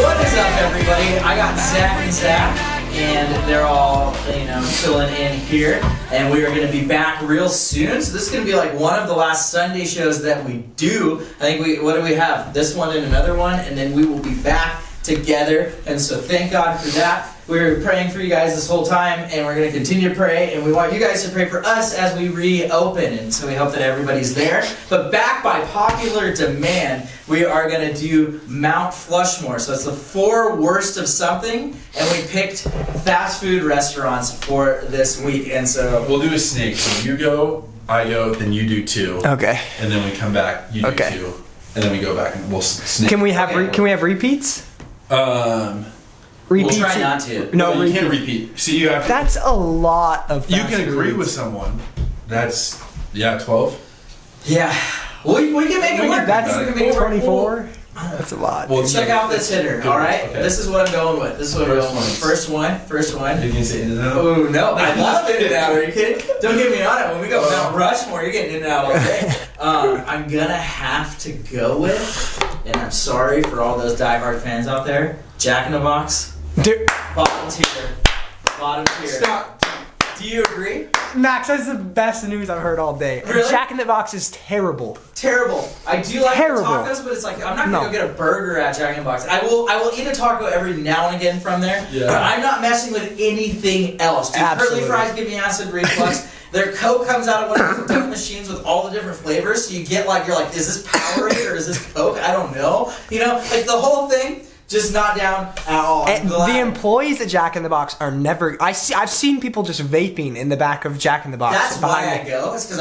What is up, everybody? I got Zach and Zach, and they're all, chilling in here. And we are going to be back real soon. So this is going to be like one of the last Sunday shows that we do. I think what do we have? This one and another one, and then we will be back together. And so thank God for that. We were praying for you guys this whole time, and we're going to continue to pray, and we want you guys to pray for us as we reopen, and so we hope that everybody's there. But back by popular demand, we are going to do Mount Flushmore. So it's the 4 worst of something, and we picked fast food restaurants for this week, and so... We'll do a snake. So you go, I go, then you do 2. Okay. And then we come back, you do 2. And then we go back and we'll snake. Can we have repeats? We'll try not to. No, you can't repeat. See, you have to, that's a lot of you can agree with someone. That's 12. Yeah. We can make it work. That's we can make it work. 24. That's a lot. Well, check out this hitter, alright? Okay. This is what I'm going with. First one. You can say In-N-Out. Oh, no. I love In-N-Out. Are you kidding? Don't get me on it. When we go Mount Rushmore, you're getting In-N-Out all day. I'm gonna have to go with, and I'm sorry for all those diehard fans out there, Jack in the Box. Dude. Bottom tier. Stop. Do you agree? Max, that's the best news I've heard all day. Really? Jack in the Box is terrible. Terrible. I do like Terrible. tacos, but it's like I'm not gonna go get a burger at Jack in the Box. I will eat a taco every now and again from there. Yeah. But I'm not messing with anything else. Dude, Absolutely. curly fries give me acid reflux. Their Coke comes out of one of those Coke machines with all the different flavors, so you get you're like, is this Powerade or is this Coke? I don't know. Like the whole thing. Just not down at all. And the employees at Jack in the Box are never. I've seen people just vaping in the back of Jack in the Box. That's why I go. It's because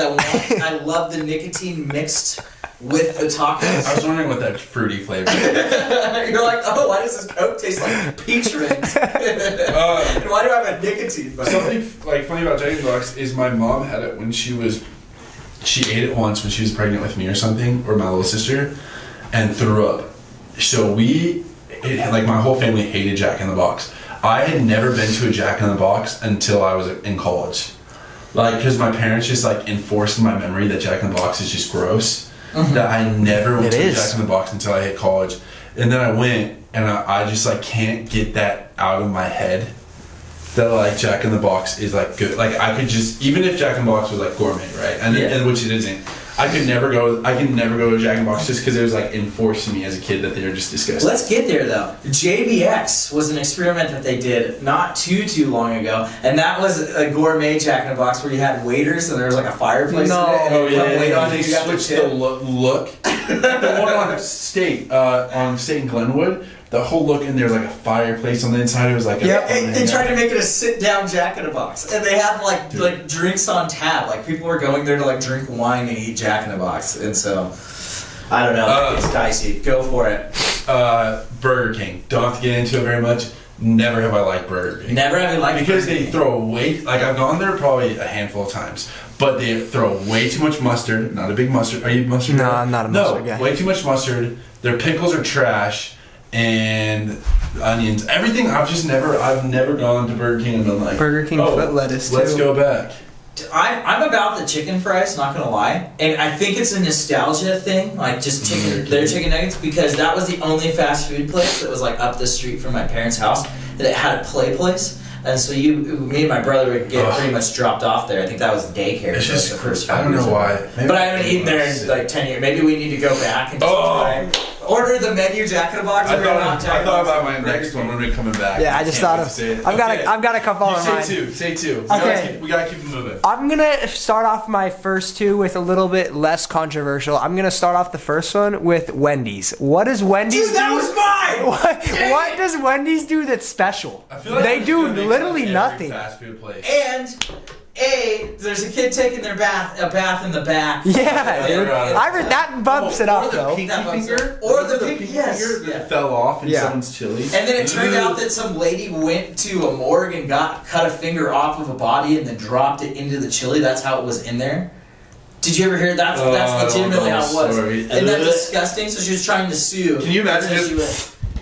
I love the nicotine mixed with the tacos. I was wondering what that fruity flavor is. You're like, oh, why does this Coke taste like peach rings? And why do I have a nicotine button? Something funny about Jack in the Box is my mom had it when she ate it once when she was pregnant with me or something, or my little sister, and threw up. So my whole family hated Jack in the Box. I had never been to a Jack in the Box until I was in college. Because my parents just enforced in my memory that Jack in the Box is just gross. Mm-hmm. That I never went to a Jack in the Box until I hit college. And then I went, and I just can't get that out of my head. That Jack in the Box is good. I could just, even if Jack in the Box was gourmet, right? And which it isn't. I could never go to Jack in the Box just because it was enforced to me as a kid that they were just disgusting. Let's get there though. JBX was an experiment that they did not too long ago, and that was a gourmet Jack in the Box where you had waiters and there was a fireplace in it. And they switched the look. The one on State in Glenwood. The whole look in there was a fireplace on the inside. It was they tried to make it a sit-down Jack in the Box, and they had drinks on tap. People were going there to drink wine and eat Jack in the Box, and so I don't know. It's dicey. Go for it. Burger King. Don't have to get into it very much. Never have I liked Burger King. Never have you liked because Burger they King. throw away. I've gone there probably a handful of times, but they throw way too much mustard. Not a big mustard. Are you a mustard? No, I'm not a mustard guy. Way too much mustard. Their pickles are trash. And onions, everything. I've never gone to Burger King and been Burger King foot lettuce too. Let's go back. I'm about the chicken fries, not gonna lie, and I think it's a nostalgia thing, just their chicken nuggets, because that was the only fast food place that was up the street from my parents' house that had a play place. And so me and my brother would get pretty much dropped off there. I think that was daycare. It's just the first. I don't know why. But I haven't eaten there in 10 years. Maybe we need to go back and just try. Order the menu Jack in the Box. I thought about my next one when we're coming back. Yeah, I just thought of. I've got a couple on mine. Say two. Okay. We gotta keep it moving. I'm gonna start off my first 2 with a little bit less controversial. I'm gonna start off the first one with Wendy's. What does Wendy's do? That was mine. What does Wendy's do that's special? I feel they do literally nothing. Fast food place. And there's a kid taking a bath in the back. Yeah, I read that bumps it up though. Or the pinky finger that fell off in someone's chili. And then it turned out that some lady went to a morgue and cut a finger off of a body and then dropped it into the chili. That's how it was in there. Did you ever hear that? That's legitimately how it was. Isn't that disgusting? So she was trying to sue. Can you imagine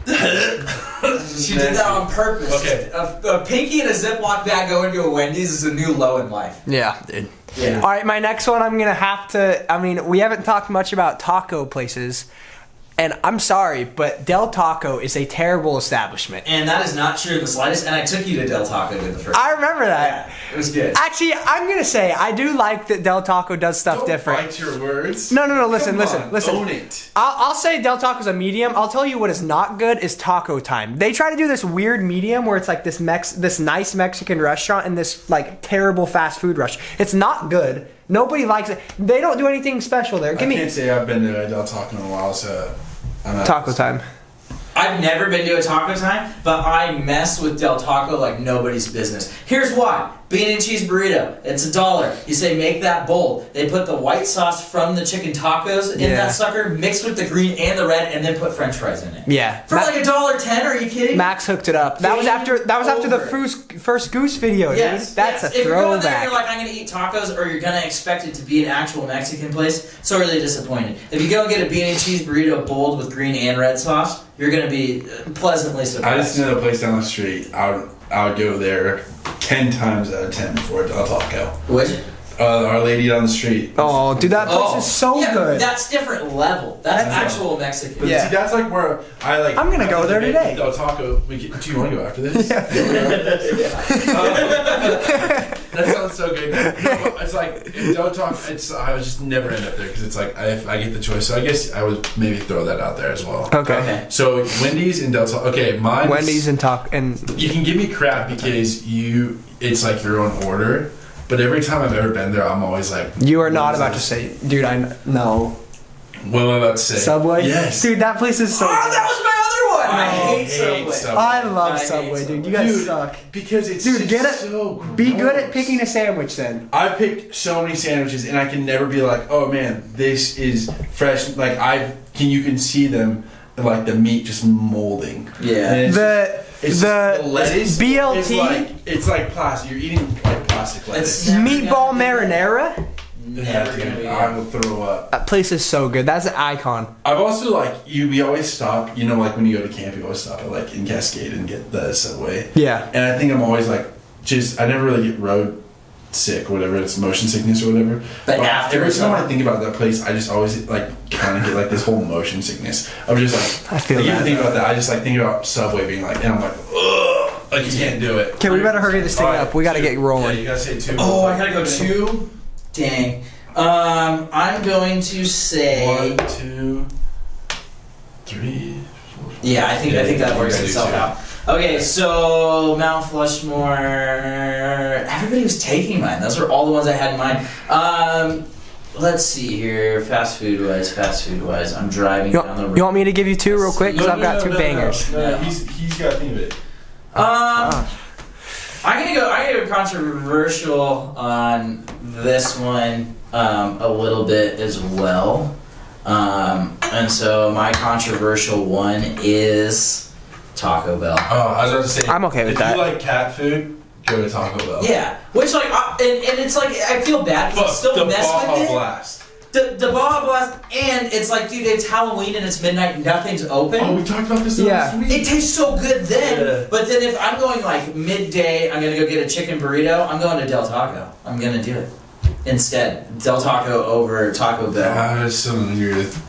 She did that on purpose. Okay. A pinky and a Ziploc bag going to a Wendy's is a new low in life. Yeah, dude. Yeah. All right, my next one, I'm going to have to... we haven't talked much about taco places. And I'm sorry, but Del Taco is a terrible establishment. And that is not true in the slightest. And I took you to Del Taco to the first. I remember that. Yeah, it was good. Actually, I'm gonna say I do like that Del Taco does stuff Don't different. bite your words. No. Listen. Own it. I'll say Del Taco's a medium. I'll tell you what is not good is Taco Time. They try to do this weird medium where it's like this nice Mexican restaurant and this like terrible fast food rush. It's not good. Nobody likes it. They don't do anything special there. I can't say I've been to a Del Taco in a while, so I'm not. Taco Time. I've never been to a Taco Time, but I mess with Del Taco like nobody's business. Here's why. Bean and cheese burrito. It's $1. You say make that bold. They put the white sauce from the chicken tacos in Yeah. that sucker, mixed with the green and the red, and then put French fries in it. Yeah. For like $1.10, are you kidding? Max hooked it up. That was after the Over. first Goose video, Yes, dude. That's yes. a If you're going there and throwback. you're like, I'm going to eat tacos, or you're going to expect it to be an actual Mexican place, sorely disappointed. If you go and get a bean and cheese burrito bold with green and red sauce, you're going to be pleasantly I just surprised. know the place down the street. I would go there 10 times out of 10 before a Del Taco. Which? Our Lady down the street. Oh, dude, that place is so yeah, good. That's different level. That's That's actual Mexican. But Yeah. see, that's like where I like. I'm gonna go there make today. Del Taco. Do you want to go after this? That sounds so good. No, but it's like Del Taco. I would just never end up there because it's like I get the choice. So I guess I would maybe throw that out there as well. Okay. Okay. So Wendy's and Del Taco. Okay, mine. Wendy's and You can give me crap because it's like your own order. But every time I've ever been there, I'm always like, You are what not is about to this? say, dude. No. What am I about to say? Subway. Yes. Dude, that place is so. Oh, good. that was my other one. I I hate hate Subway. Subway. I love I hate Subway, dude. Subway. You guys Dude, suck. because it's Dude, just get it. so Be good at gross. picking a sandwich, then. I picked so many sandwiches, and I can never be like, "Oh man, this is fresh." Like you can see them, like the meat just molding. Yeah. And it's The just lettuce. BLT It's like plastic. You're eating like plastic lettuce. It's never meatball gonna be good. marinara. Never Dude, gonna be I good. will throw up. That place is so good. That's an icon. I've also we always stop. You know, like when you go to camp, you always stop at like in Cascade and get the Subway. Yeah. And I think I'm always like, I never really get road sick or whatever. It's motion sickness or whatever. But after every it's time I over. think about that place, I just always like kind of get like this whole motion sickness. I'm just like, I feel like, even that. think about that. I just like think about Subway being like, and I'm like, ugh, like you can't do it. Okay, we better hurry this thing up. We gotta get rolling. Yeah, you gotta say 2. Oh, I gotta go 2. Dang. I'm going to say. 1, 2, 3, 4. Yeah, I think that you works gotta do itself 2. out. Okay, so Mount Flushmore. Everybody was taking mine. Those were all the ones I had in mind. Let's see here. Fast food wise. I'm driving down the road. You want me to give you 2 real quick? Because I've got 2 bangers. No, he's got to think of it. I'm gonna go controversial on this one a little bit as well. And so my controversial one is Taco Bell. Oh, I was about to say. I'm okay with if that. If you like cat food, go to Taco Bell. Yeah, which like, and it's like I feel bad because I But still the mess Baja with it. Blast. The Baja Blast, and it's like, dude, it's Halloween and it's midnight, nothing's open. Oh, we talked about this Yeah. last week. It tastes so good then, Yeah. but then if I'm going like midday, I'm gonna go get a chicken burrito. I'm going to Del Taco. I'm gonna do it instead. Del Taco over Taco Bell. I was so angry with.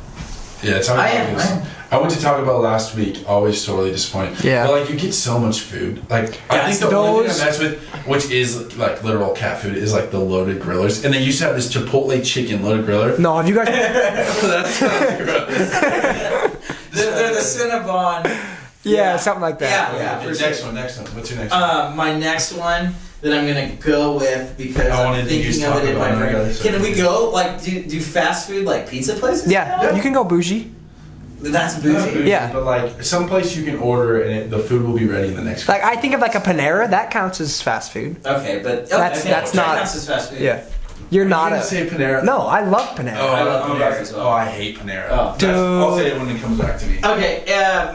Yeah, Taco I Bell. am. I went to Taco Bell last week. Always totally disappointed. Yeah. But like you get so much food. Like I That's think the only thing those- I mess with, which is like literal cat food, is like the loaded grillers. And they used to have this Chipotle chicken loaded griller. No, have you guys? That's not gross. They're the Cinnabon. Yeah, something like that. Yeah, for Okay, sure. next one. What's your next one? My next one that I'm gonna go with because I I'm wanted to use thinking of it in Taco my Bell, and I brain. got it. Can we go like do fast food like pizza places? Yeah, you can go bougie. That's Not bougie. bougie, Yeah. But like someplace you can order and the food will be ready in the next. Like I think of like a Panera. That counts as fast food. Okay, but That's that not- counts as fast food. Yeah, you're not Not a. say Panera. No, I love Panera. Oh, I love I'm Panera about as to- well. oh, I hate Panera. Oh. I'll say it when it comes back to me. Okay,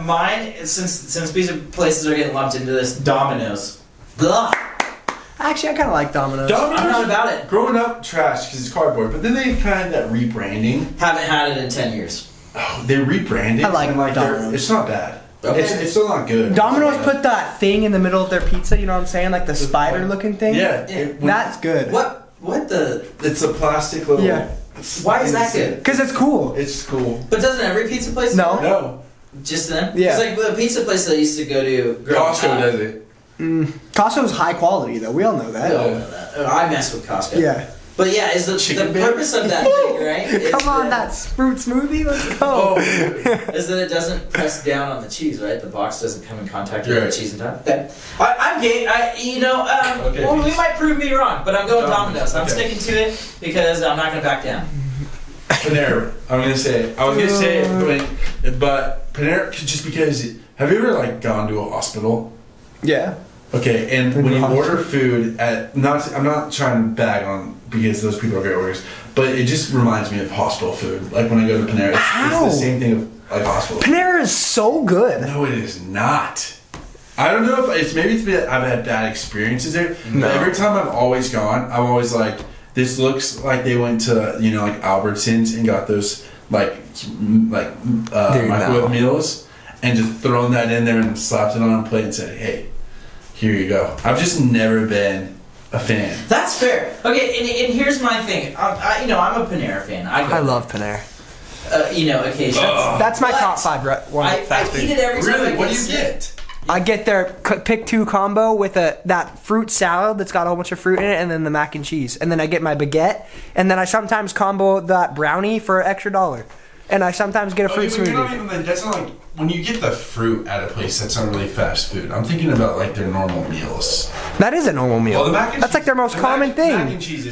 mine since pizza places are getting lumped into this, Domino's. Ugh, Actually, I kind of like Domino's. I'm not about it. Growing up, trash because it's cardboard. But then they kind of that rebranding. Haven't had it in 10 years. Oh, they rebranded. I like and Domino's. it's not bad. Okay. It's still not good. Domino's put that thing in the middle of their pizza. You know what I'm saying? Like the spider-looking thing. Yeah, Yeah. That's good. What the? It's a plastic little. Yeah. Why is that good? Because it's cool. It's cool. But doesn't every pizza place? No. do that? No, Just them? Yeah. It's like the pizza place that I used to go to. growing Costco up. does it. Costco's high quality though. We all know We that. all know that. I mess with Costco. Yeah. But yeah, is the Chicken purpose of that thing, right? is Come on, that- that fruit smoothie. Let's go. Is that it doesn't press down on the cheese, right? The box doesn't come in contact with Right. the cheese in time. Okay. I'm game. Okay, Well, we peace. might prove me wrong, but I'm going Domino's, Domino's. I'm okay. sticking to it because I'm not going to back down. Panera. I was gonna say it, but Panera just because. Have you ever like gone to a hospital? Yeah. Okay, and Been when to you a order food at I'm not trying to bag on because those people are great workers, but it just reminds me of hospital food. Like when I go to Panera, it's How? the same thing of like hospital. Panera is so good. No, it is not. I don't know if it's that I've had bad experiences there. No. But every time I've always gone, I'm always like, this looks like they went to like Albertsons and got those Dude, microwave no. meals and just thrown that in there and slapped it on a plate and said, hey, here you go. I've just never been a fan. That's fair. Okay, and here's my thing. I'm a Panera fan. I love Panera. Occasionally. That's my But top five I fast eat food. it every time. Really? I What do get you sick. get? I get their pick two combo with that fruit salad that's got a whole bunch of fruit in it, and then the mac and cheese, and then I get my baguette, and then I sometimes combo that brownie for an extra $1, and I sometimes get a fruit Okay, but you're not smoothie. even like, that's not like when you get the fruit at a place. That's not really fast food. I'm thinking about like their normal meals. That is a normal meal. Well, the mac and That's like their most common Mac thing. and cheese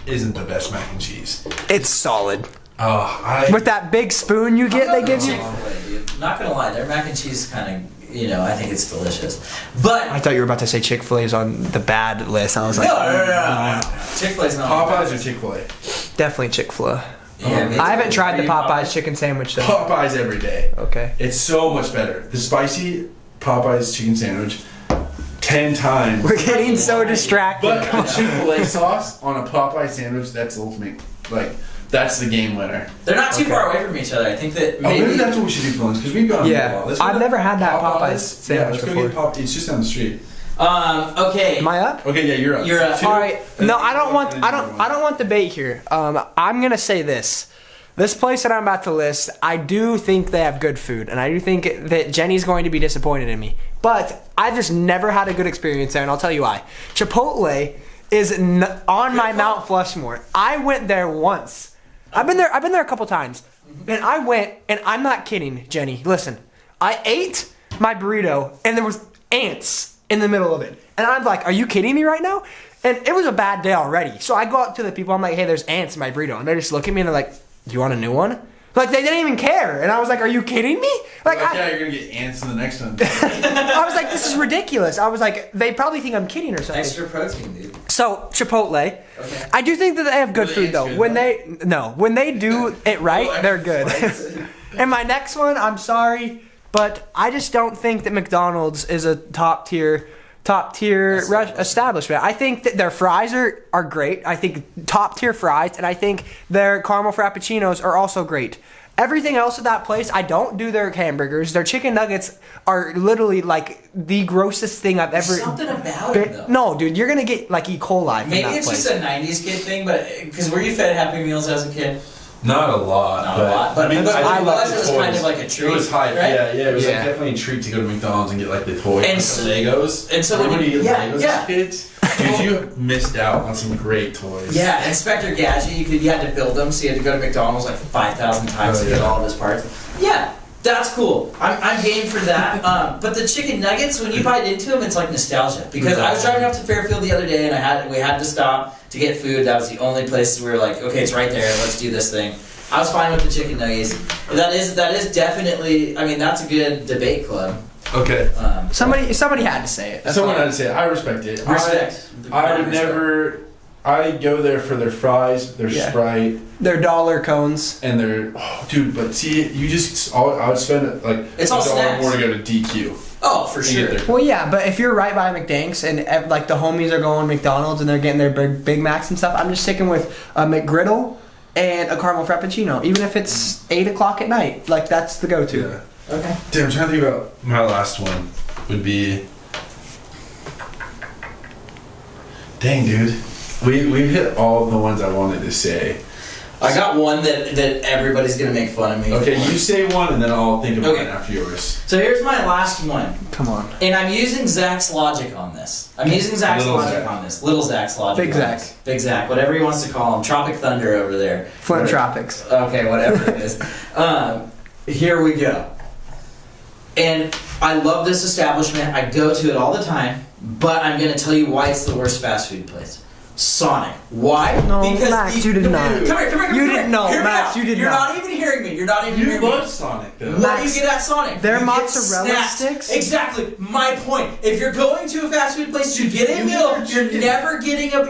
isn't the best mac and cheese. It's solid. Oh, With that big spoon you get, they give you. Chick-fil-A, dude. Not gonna lie, their mac and cheese is kind of, I think it's delicious. But I thought you were about to say Chick-fil-A is on the bad list. I was like, no. Chick-fil-A's not. Popeyes or Chick-fil-A? definitely Chick-fil-A. Yeah, me I haven't too. tried the Are you Popeyes chicken sandwich though. Popeyes every day. Okay. It's so much better. The spicy Popeyes chicken sandwich, 10 times. We're getting so distracted. But the Chick-fil-A sauce on a Popeye sandwich, that's the ultimate. Like, that's the game winner. They're not too Okay. far away from each other. I think that Oh, maybe maybe. that's what we should do for lunch because we've gone. Yeah. a while. Let's go I've to never had that Popeyes sandwich let's go before. get It's just down the street. Okay. Am I up? Okay, yeah, you're up. You're up. Two, All right. and No, then I don't you want. go, and I then don't. you go. I don't want debate here. I'm gonna say this. This place that I'm about to list, I do think they have good food, and I do think that Jenny's going to be disappointed in me. But I've just never had a good experience there, and I'll tell you why. Chipotle is on my Mount Flushmore. I went there once. I've been there a couple times, and I went, and I'm not kidding, Jenny. Listen, I ate my burrito, and there was ants in the middle of it, and I'm like, "Are you kidding me right now?" And it was a bad day already. So I go up to the people. I'm like, "Hey, there's ants in my burrito," and they just look at me and they're like, "Do you want a new one?" Like they didn't even care, and I was like, "Are you kidding me?" Like Yeah, you're gonna get ants in the next one. I was like, "This is ridiculous." I was like, "They probably think I'm kidding or something." Extra protein, dude. So Chipotle, Okay. I do think that they have good Were the food ants though. good, When they do it right, Well, they're good. And my next one, I'm sorry, but I just don't think that McDonald's is a top tier establishment. I think that their fries are great. I think top tier fries, and I think their caramel frappuccinos are also great. Everything else at that place, I don't do their hamburgers. Their chicken nuggets are literally like the grossest thing I've ever. Something about it, though. No, dude, you're gonna get like E. coli from Maybe that it's place. just a '90s kid thing, but because were you fed Happy Meals as a kid? Not a lot. Not a lot, but I mean, but I it love was the kind toys. of like a treat. It was hype. right? Yeah, it was Yeah. like definitely a treat to go to McDonald's and get like the toys, And like so- the Legos. and so when Remember you- to get yeah, Legos yeah. as kids? Dude, you missed out on some great toys. Yeah, Inspector Gadget. You had to build them, so you had to go to McDonald's like 5,000 times Oh, to get yeah. all of his parts. Yeah, that's cool. I'm game for that. But the chicken nuggets, when you bite into them, it's like nostalgia. Because I was driving up to Fairfield the other day, and we had to stop to get food. That was the only place we were like, okay, it's right there. Let's do this thing. I was fine with the chicken nuggets. That is definitely. I mean, that's a good debate club. Okay. Somebody had to say it. That's Someone all. had to say it. I respect it. Respect. I would Respect. never. I go there for their fries, their Yeah. Sprite, Their dollar cones. and their. Oh, dude, but see, you just. I would spend like It's all $1 snacks. more to go to DQ. Oh, for and sure. get their- Well, yeah, but if you're right by McDanks and like the homies are going McDonald's and they're getting their Big Macs and stuff, I'm just sticking with a McGriddle and a caramel frappuccino, even if it's 8 o'clock at night. Like that's the go-to. Yeah. Okay. Damn, I'm trying to think about my last one. Would be. Dang, dude. We've hit all of the ones I wanted to say. I got one that everybody's gonna make fun of me. Okay, for. you say one, and then I'll think of Okay. one after yours. So here's my last one, Come on. and I'm using Zach's logic on this. Little Logic Zach. on this. Little Zach's logic. Big on Zach. this. Big Zach. Whatever he wants to call him. Tropic Thunder over there. Flint Whatever. Tropics. Okay, whatever it is. Here we go. And I love this establishment. I go to it all the time. But I'm going to tell you why it's the worst fast food place. Sonic. Why? No, Max, you did come not. Here, come here, come here. You come didn't know, here. Hear me Max, out. you did You're not. not even hearing me. You're not even You hearing me. love Sonic, though. What do you get at Sonic? Their You get mozzarella snacks. sticks? Exactly. My point. If you're going to a fast food place, you get a meal. You're never getting a.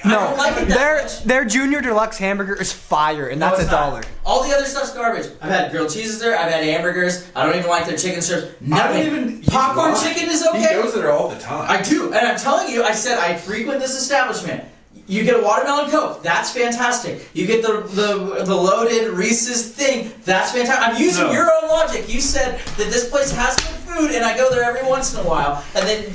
I don't like it that much. their Junior Deluxe hamburger is fire, and No, that's it's $1. not. All the other stuff's garbage. I've had grilled cheeses there. I've had hamburgers. I don't even like their chicken strips. Nothing. I don't even Popcorn eat chicken is He okay. goes there all the time. I do, and I'm telling you, I said I frequent this establishment. You get a watermelon Coke, that's fantastic. You get the loaded Reese's thing, that's fantastic. I'm using No. your own logic. You said that this place has good food, and I go there every once in a while, and then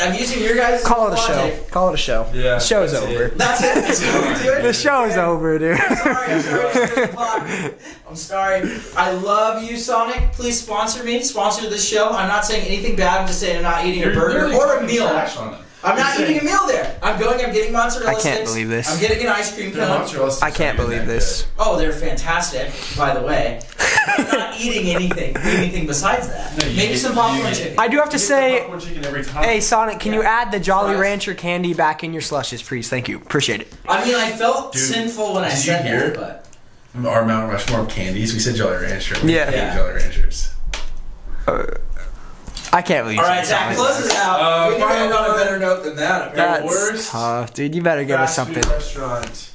I'm using your guys' Call it a logic. show. Call it a show. Yeah, Show's that's over. it. That's it. That's what we're doing. The show's over, dude. I'm sorry. I'm sorry. I love you, Sonic. Please sponsor me. Sponsor this show. I'm not saying anything bad. I'm just saying I'm not eating a burger literally or a talking meal. trash on him. I'm not You're eating a saying- meal there. I'm getting mozzarella I can't sticks. believe this. I'm getting an ice cream Their cone. mozzarella sticks I can't aren't even believe that this. Oh, they're fantastic, by the way. I'm not eating anything besides that. good. No, you Maybe get- some popcorn you- chicken. I do have to You get the say, popcorn chicken every time. hey Sonic, can you Yeah. add the Jolly Fries. Rancher candy back in your slushes, please? Thank you. Appreciate it. I mean, I felt Dude, sinful when I did you said hear? that, but Our Mount Rushmore of candies. We said Jolly Rancher. We Yeah. hate Yeah. Jolly Ranchers. I can't believe all you right, said Zach, Sonic. close us out. We can final end on a one. better note than that. That's worst tough, dude. You better give us Fast something. food restaurant.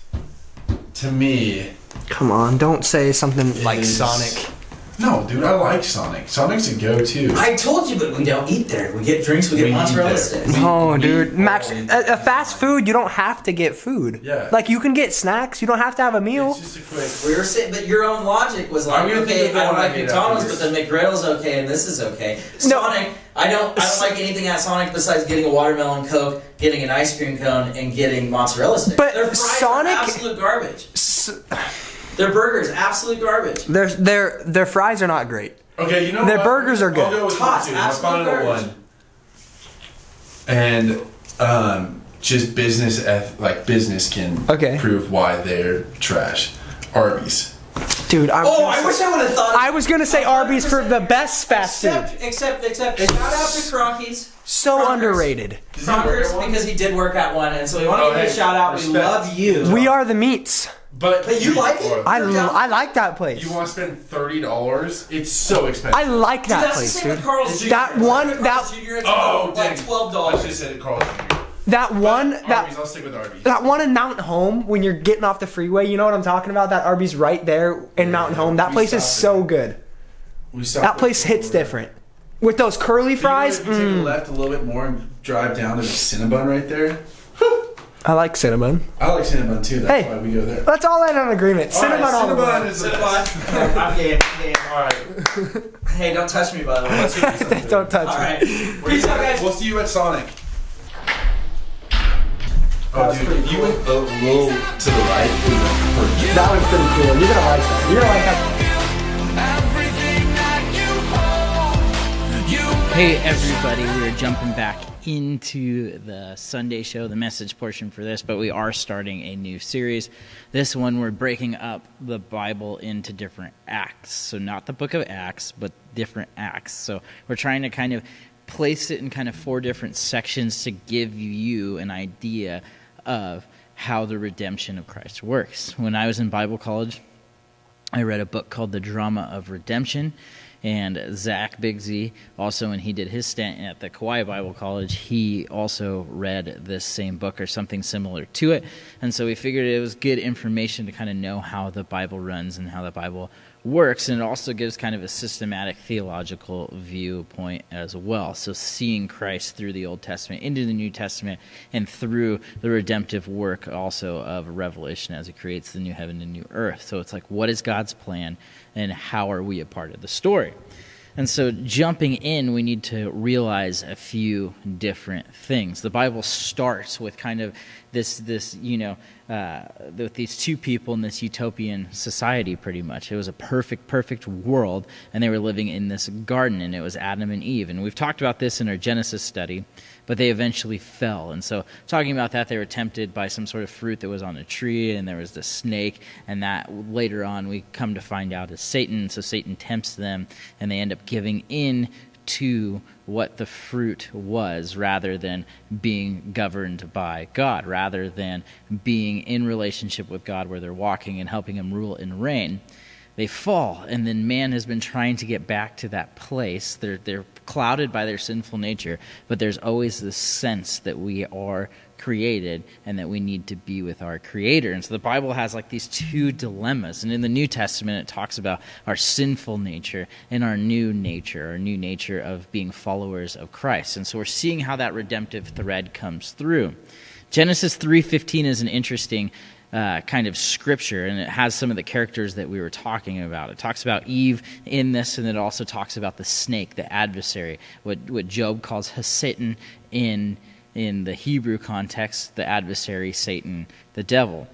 To me, Come on, don't say something like is- Sonic. no, dude, I like Sonic. Sonic's a go-to. I told you, but we don't eat there. We get drinks. We We get eat mozzarella there. sticks. No, we dude. Max, always- a fast food, you don't have to get food. Yeah. Like, you can get snacks. You don't have to have a meal. It's just a quick. We were saying, but your own logic was like, I'm gonna think okay, of the I don't one I like hate McDonald's, but afterwards. the McGriddle's okay, and this is okay. No. Sonic, I don't like anything at Sonic besides getting a watermelon Coke, getting an ice cream cone, and getting mozzarella sticks. But their fries Sonic- are absolute garbage. S- Their burgers, absolute garbage. Their fries are not great. Okay, you know Their what? burgers are good. I'll go with Tots, one too. My absolute final garbage. one. And just business can Okay. prove why they're trash. Arby's. Dude, Oh, I wish I would have thought. I was gonna say Arby's for the best fast food. Except, shout out to Cronky's. So Crockers. underrated. Does he work Crockers, at one? because he did work at one, and so we want to Oh, give you a hey, shout out. We respect. love you. We are the meats. But you like it? I like that place. You want to spend $30? It's so expensive. I like Dude, that that's the place, same with dude. Carl's Jr. That one- Carl's that- Jr. It's Oh, like dang. $12. I just said it, Carl Jr. That one Arby's, I'll stick with Arby's. that one in Mountain Home when you're getting off the freeway, you know what I'm talking about? That Arby's right there in Mountain Home. That we place is stopped so there. good. We stopped That place there. hits different. With those curly fries, If you take a left a little bit more and drive down, there's a Cinnabon right there. I like cinnamon. I like Cinnabon too. That's Hey. why we go there. Let's all end on agreement. All right, Cinnamon all the Cinnabon way. is the best. Cinnabon. I'm game. All right. Hey, don't touch me, by the way. Let's do something. Don't touch All me. right. Peace out, guys. We'll see you at Sonic. That Oh, was dude, pretty if you cool. went a little to the right, it would have been perfect. That one's pretty cool. You're gonna like that. You're gonna like that. Hey everybody, we're jumping back into the Sunday show, the message portion for this, but we are starting a new series. This one we're breaking up the Bible into different acts. So not the book of Acts, but different acts. So we're trying to kind of place it in kind of 4 different sections to give you an idea of how the redemption of Christ works. When I was in Bible college, I read a book called The Drama of Redemption. And Zach Big Z, also when he did his stint at the Kauai Bible College, he also read this same book or something similar to it. And so we figured it was good information to kind of know how the Bible runs and how the Bible works. And it also gives kind of a systematic theological viewpoint as well. So seeing Christ through the Old Testament into the New Testament and through the redemptive work also of Revelation as it creates the new heaven and new earth. So it's like, what is God's plan and how are we a part of the story? And so jumping in, we need to realize a few different things. The Bible starts with kind of with these two people in this utopian society, pretty much. It was a perfect world, and they were living in this garden, and it was Adam and Eve. And we've talked about this in our Genesis study, but they eventually fell. And so talking about that, they were tempted by some sort of fruit that was on a tree, and there was the snake, and that later on we come to find out is Satan. So Satan tempts them, and they end up giving in to what the fruit was, rather than being governed by God, rather than being in relationship with God where they're walking and helping him rule and reign. They fall, and then man has been trying to get back to that place. They're clouded by their sinful nature, but there's always this sense that we are created and that we need to be with our Creator. And so the Bible has like these two dilemmas. And in the New Testament, it talks about our sinful nature and our new nature of being followers of Christ. And so we're seeing how that redemptive thread comes through. Genesis 3:15 is an interesting kind of scripture, and it has some of the characters that we were talking about. It talks about Eve in this, and it also talks about the snake, the adversary, what Job calls Satan in the Hebrew context, the adversary, Satan, the devil.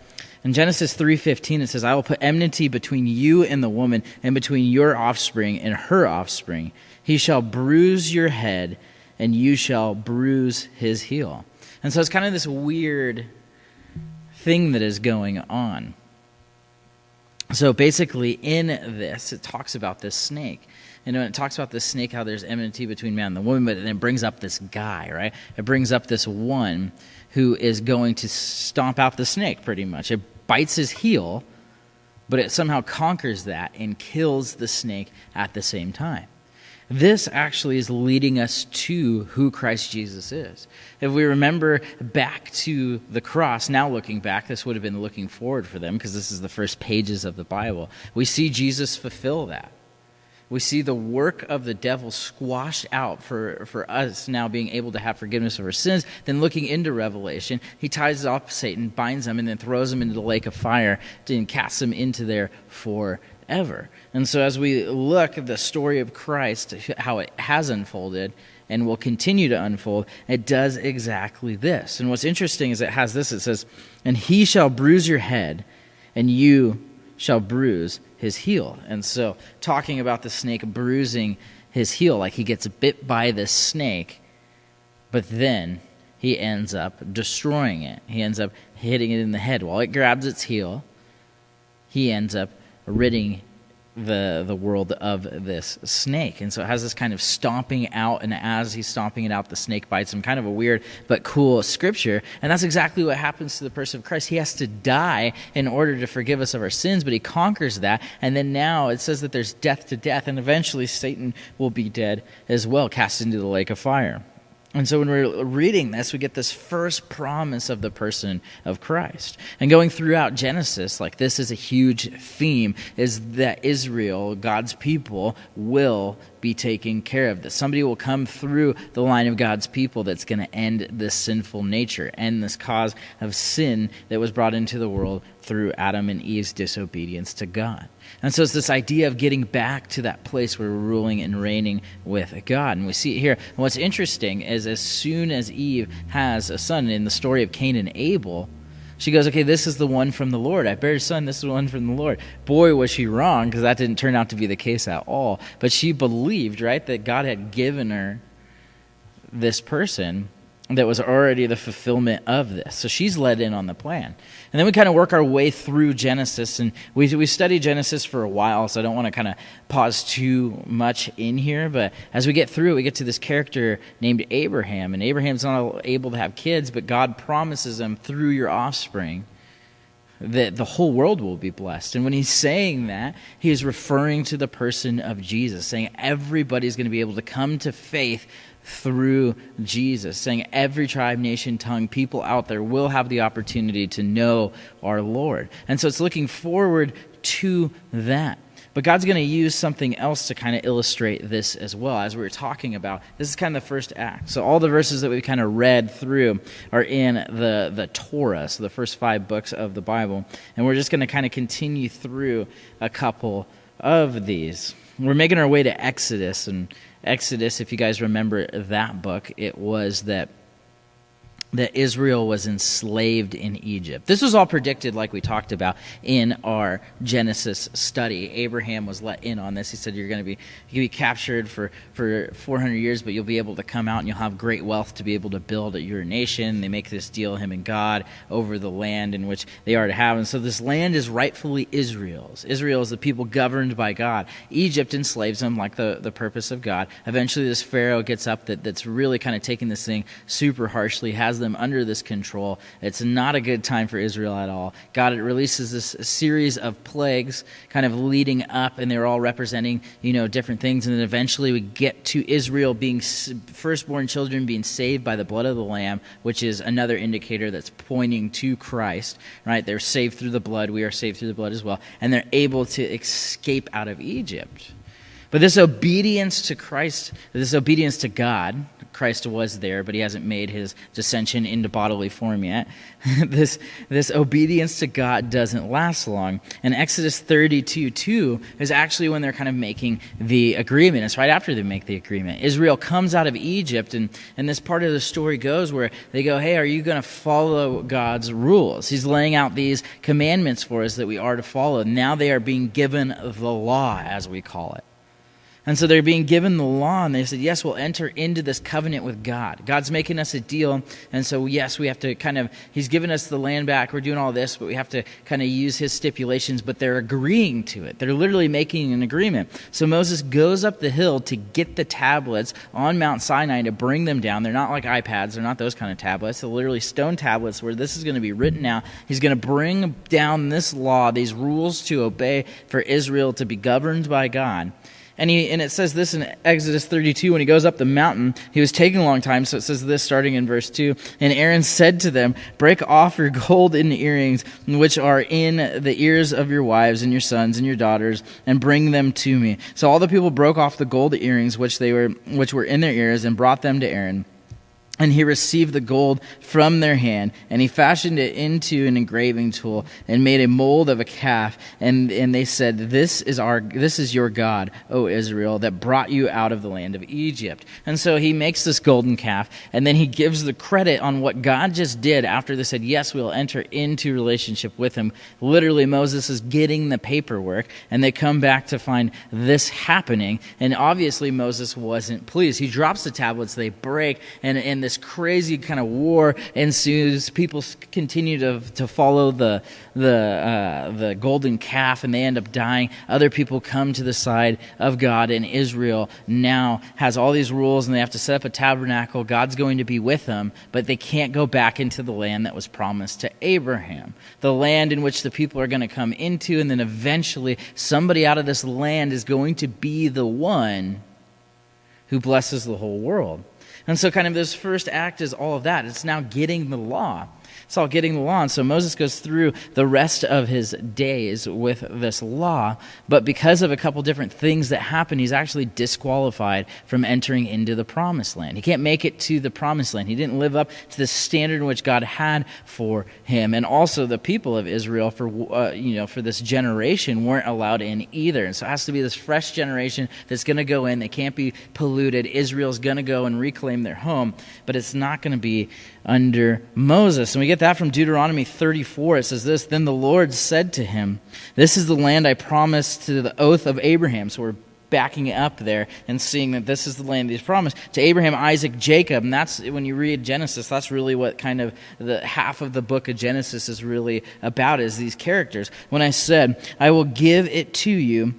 In Genesis 3:15, it says, I will put enmity between you and the woman, and between your offspring and her offspring. He shall bruise your head, and you shall bruise his heel. And so it's kind of this weird thing that is going on. So basically in this, it talks about this snake. And when it talks about this snake, how there's enmity between man and the woman, but then it brings up this guy, right? It brings up this one who is going to stomp out the snake, pretty much. It bites his heel, but it somehow conquers that and kills the snake at the same time. This actually is leading us to who Christ Jesus is. If we remember back to the cross, now looking back, this would have been looking forward for them because this is the first pages of the Bible. We see Jesus fulfill that. We see the work of the devil squashed out for us now being able to have forgiveness of our sins. Then looking into Revelation, he ties up Satan, binds him, and then throws him into the lake of fire and casts him into there forever. And so as we look at the story of Christ, how it has unfolded and will continue to unfold, it does exactly this. And what's interesting is it has this. It says, and he shall bruise your head, and you shall bruise his heel. And so talking about the snake bruising his heel, like he gets bit by this snake, but then he ends up destroying it. He ends up hitting it in the head. While it grabs its heel, he ends up ridding the world of this snake. And so it has this kind of stomping out, and as he's stomping it out, the snake bites him. Kind of a weird but cool scripture. And that's exactly what happens to the person of Christ. He has to die in order to forgive us of our sins, but he conquers that. And then now it says that there's death to death, and eventually Satan will be dead as well, cast into the lake of fire. And so when we're reading this, we get this first promise of the person of Christ. And going throughout Genesis, like this is a huge theme, is that Israel, God's people, will be taken care of. That somebody will come through the line of God's people that's going to end this sinful nature, end this cause of sin that was brought into the world through Adam and Eve's disobedience to God. And so it's this idea of getting back to that place where we're ruling and reigning with God. And we see it here. And what's interesting is as soon as Eve has a son, in the story of Cain and Abel, she goes, okay, this is the one from the Lord. I bear a son, this is the one from the Lord. Boy, was she wrong, because that didn't turn out to be the case at all. But she believed, right, that God had given her this person that was already the fulfillment of this. So she's led in on the plan. And then we kind of work our way through Genesis, and we studied Genesis for a while, so I don't want to kind of pause too much in here, but as we get through it, we get to this character named Abraham, and Abraham's not able to have kids, but God promises him through your offspring that the whole world will be blessed. And when he's saying that, he is referring to the person of Jesus, saying everybody's going to be able to come to faith through Jesus, saying every tribe, nation, tongue, people out there will have the opportunity to know our Lord. And so it's looking forward to that. But God's going to use something else to kind of illustrate this as well, as we were talking about. This is kind of the first act. So all the verses that we kind of read through are in the Torah, so the first 5 books of the Bible. And we're just going to kind of continue through a couple of these. We're making our way to Exodus, and Exodus, if you guys remember that book, it was that that Israel was enslaved in Egypt. This was all predicted, like we talked about in our Genesis study. Abraham was let in on this. He said, you're going to be captured for 400 years, but you'll be able to come out and you'll have great wealth to be able to build your nation. They make this deal, him and God, over the land in which they are to have. And so this land is rightfully Israel's. Israel is the people governed by God. Egypt enslaves them like the purpose of God. Eventually this Pharaoh gets up that's really kind of taking this thing super harshly, has them under this control. It's not a good time for Israel at all. God releases this series of plagues kind of leading up, and they're all representing, different things. And then eventually we get to Israel being firstborn children being saved by the blood of the Lamb, which is another indicator that's pointing to Christ, right? They're saved through the blood. We are saved through the blood as well. And they're able to escape out of Egypt. But this obedience to Christ, this obedience to God, Christ was there, but he hasn't made his descension into bodily form yet. This obedience to God doesn't last long. And Exodus 32:2 is actually when they're kind of making the agreement. It's right after they make the agreement. Israel comes out of Egypt, and this part of the story goes where they go, hey, are you going to follow God's rules? He's laying out these commandments for us that we are to follow. Now they are being given the law, as we call it. And so they're being given the law, and they said, yes, we'll enter into this covenant with God. God's making us a deal, and so yes, we have to he's given us the land back, we're doing all this, but we have to kind of use his stipulations, but they're agreeing to it. They're literally making an agreement. So Moses goes up the hill to get the tablets on Mount Sinai to bring them down. They're not like iPads, they're not those kind of tablets. They're literally stone tablets where this is going to be written out. He's going to bring down this law, these rules to obey for Israel to be governed by God. And it says this in Exodus 32, when he goes up the mountain, he was taking a long time, so it says this starting in verse 2. And Aaron said to them, break off your golden earrings, which are in the ears of your wives and your sons and your daughters, and bring them to me. So all the people broke off the gold earrings which were in their ears, and brought them to Aaron. And he received the gold from their hand, and he fashioned it into an engraving tool, and made a mold of a calf. And they said, This is your God, O Israel, that brought you out of the land of Egypt. And so he makes this golden calf, and then he gives the credit on what God just did after they said, yes, we'll enter into relationship with him. Literally, Moses is getting the paperwork, and they come back to find this happening. And obviously, Moses wasn't pleased. He drops the tablets, they break, and this crazy kind of war ensues. People continue to follow the golden calf, and they end up dying. Other people come to the side of God, and Israel now has all these rules, and they have to set up a tabernacle. God's going to be with them, but they can't go back into the land that was promised to Abraham, the land in which the people are going to come into, and then eventually somebody out of this land is going to be the one who blesses the whole world. And so kind of this first act is all of that. It's now getting the law. It's all getting the law. And so Moses goes through the rest of his days with this law. But because of a couple different things that happen, he's actually disqualified from entering into the promised land. He can't make it to the promised land. He didn't live up to the standard in which God had for him. And also the people of Israel for this generation weren't allowed in either. And so it has to be this fresh generation that's going to go in. They can't be polluted. Israel's going to go and reclaim their home. But it's not going to be under Moses. And we get that from Deuteronomy 34. It says this, then the Lord said to him, this is the land I promised to the oath of Abraham. So we're backing it up there and seeing that this is the land that he's promised to Abraham, Isaac, Jacob. And that's, when you read Genesis, that's really what kind of the half of the book of Genesis is really about, is these characters. When I said, I will give it to you,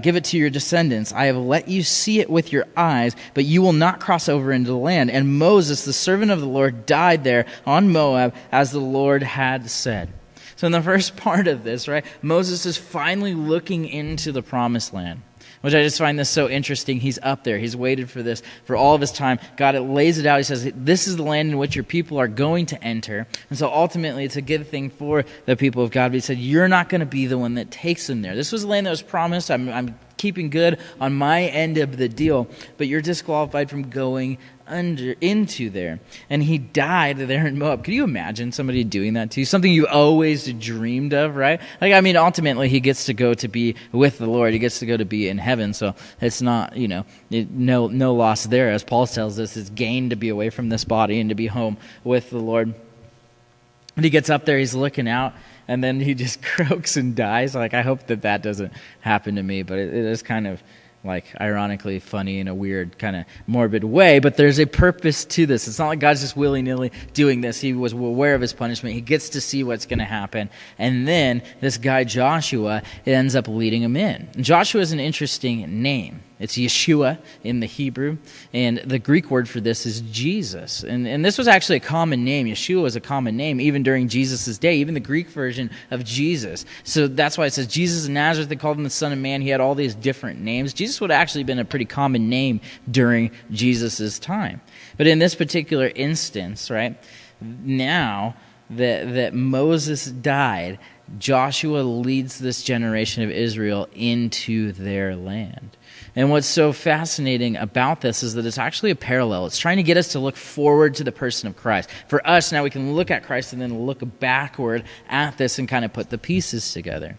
give it to your descendants. I have let you see it with your eyes, but you will not cross over into the land. And Moses, the servant of the Lord, died there on Moab as the Lord had said. So in the first part of this, right, Moses is finally looking into the promised land, which I just find this so interesting. He's up there. He's waited for this for all of his time. God lays it out. He says, this is the land in which your people are going to enter. And so ultimately, it's a good thing for the people of God. But he said, you're not going to be the one that takes them there. This was a land that was promised. I'm keeping good on my end of the deal, but you're disqualified from going into there. And he died there in Moab. Could you imagine somebody doing that to you? Something you always dreamed of, right? Like, I mean, ultimately he gets to go to be with the Lord. He gets to go to be in heaven. So it's not, no loss there. As Paul tells us, it's gain to be away from this body and to be home with the Lord. And he gets up there, he's looking out, and then he just croaks and dies. Like, I hope that doesn't happen to me, but it is kind of like ironically funny in a weird kind of morbid way, but there's a purpose to this. It's not like God's just willy-nilly doing this. He was aware of his punishment. He gets to see what's going to happen. And then this guy Joshua ends up leading him in. And Joshua is an interesting name. It's Yeshua in the Hebrew, and the Greek word for this is Jesus. And this was actually a common name. Yeshua was a common name even during Jesus' day, even the Greek version of Jesus. So that's why it says Jesus of Nazareth, they called him the Son of Man. He had all these different names. Jesus would have actually been a pretty common name during Jesus' time. But in this particular instance, right, now that Moses died, Joshua leads this generation of Israel into their land. And what's so fascinating about this is that it's actually a parallel. It's trying to get us to look forward to the person of Christ. For us, now we can look at Christ and then look backward at this and kind of put the pieces together.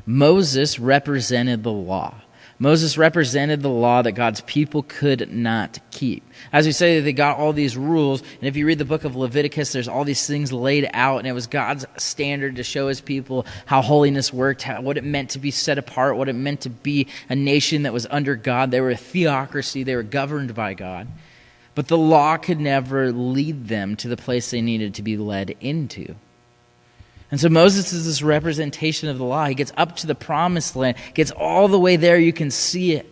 Moses represented the law. Moses represented the law that God's people could not keep. As we say, they got all these rules, and if you read the book of Leviticus, there's all these things laid out, and it was God's standard to show his people how holiness worked, what it meant to be set apart, what it meant to be a nation that was under God. They were a theocracy, they were governed by God. But the law could never lead them to the place they needed to be led into. And so Moses is this representation of the law. He gets up to the promised land, gets all the way there, you can see it.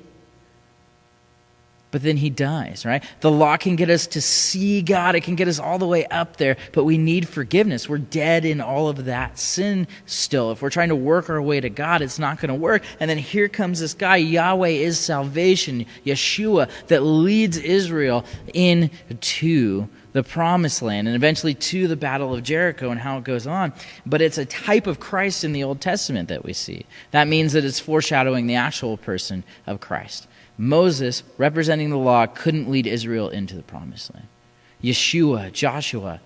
But then he dies, right? The law can get us to see God. It can get us all the way up there, but we need forgiveness. We're dead in all of that sin still. If we're trying to work our way to God, it's not going to work. And then here comes this guy, Yahweh is salvation, Yeshua, that leads Israel into the promised land and eventually to the battle of Jericho and how it goes on. But it's a type of Christ in the Old Testament that we see. That means that it's foreshadowing the actual person of Christ. Moses, representing the law, couldn't lead Israel into the promised land. Yeshua, Joshua,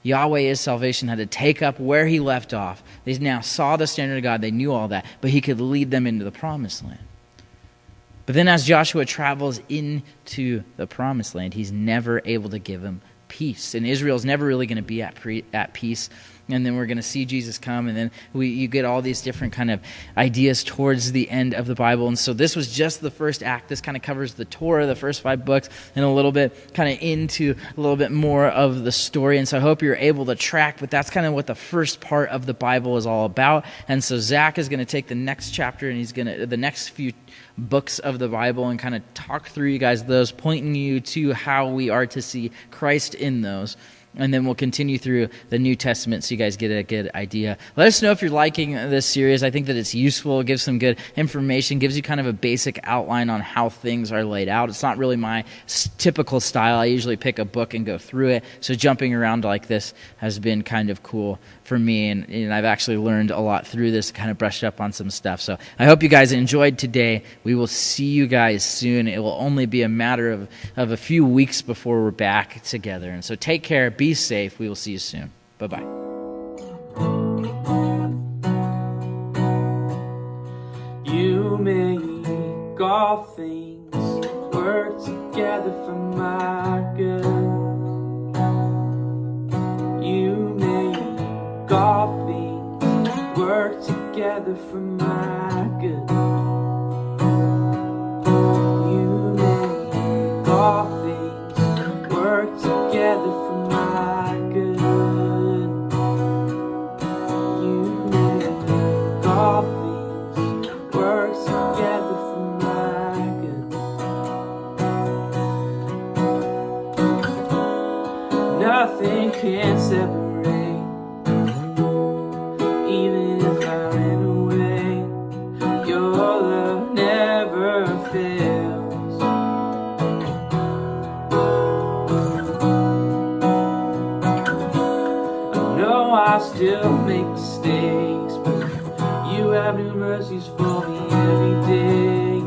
Yahweh is salvation, had to take up where he left off. They now saw the standard of God. They knew all that, but he could lead them into the promised land. But then as Joshua travels into the promised land, he's never able to give them peace. And Israel's never really going to be at peace. And then we're going to see Jesus come, and then you get all these different kind of ideas towards the end of the Bible. And so this was just the first act. This kind of covers the Torah, the first 5 books, and a little bit kind of into a little bit more of the story. And so I hope you're able to track, but that's kind of what the first part of the Bible is all about. And so Zach is going to take the next chapter, and he's going to, the next few books of the Bible, and kind of talk through you guys those, pointing you to how we are to see Christ in those. And then we'll continue through the New Testament so you guys get a good idea. Let us know if you're liking this series. I think that it's useful. It gives some good information, gives you kind of a basic outline on how things are laid out. It's not really my typical style. I usually pick a book and go through it. So jumping around like this has been kind of cool for me. And I've actually learned a lot through this, kind of brushed up on some stuff. So I hope you guys enjoyed today. We will see you guys soon. It will only be a matter of a few weeks before we're back together. And so take care. Be safe. We will see you soon. Bye-bye. You make all things work together for my good. You make all things work together for my good. You make all things work together for my good. You make all things work together for my good. Nothing can separate, even if I ran away. Your love never fails. I know I still make mistakes, but you have new mercies for me every day.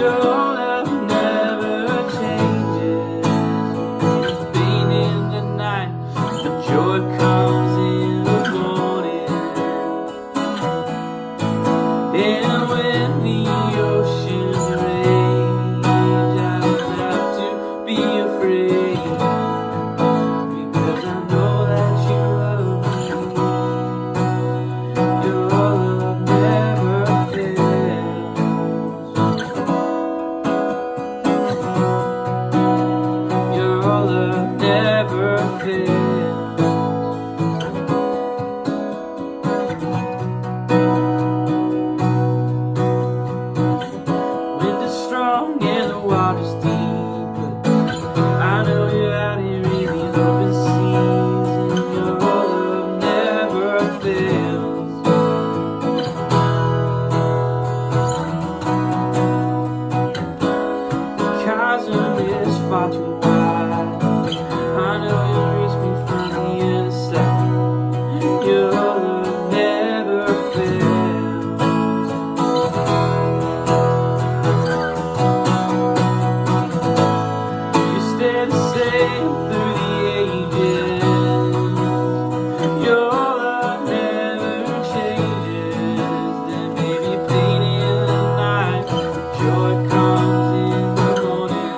Your love never changes. Pain in the night, but joy comes in the morning. And when the oceans rage, I don't have to be afraid, because I know that you love me. Your love never fails. Your love never fails. Wind is strong and the water's deep, but I know you're out here in these open seas, and your love never fails. The chasm is far too wide. I know you'll reach me from the other side. Your love never fails. You stay the same through the ages. Your love never changes. There may be pain in the night, but joy comes in the morning.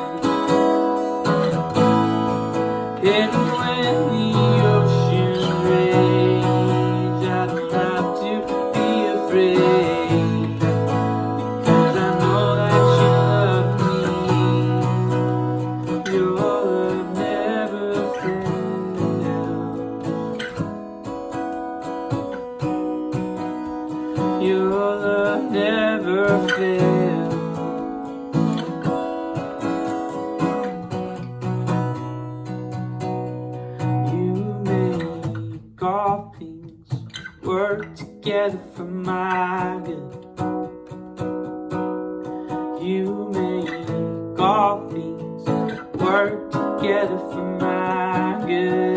And when the oceans rage, I don't have to be afraid, because I know that you love me. Your love never fails. Your love never fails. You make all things work together for my good. You make all things work together for my good.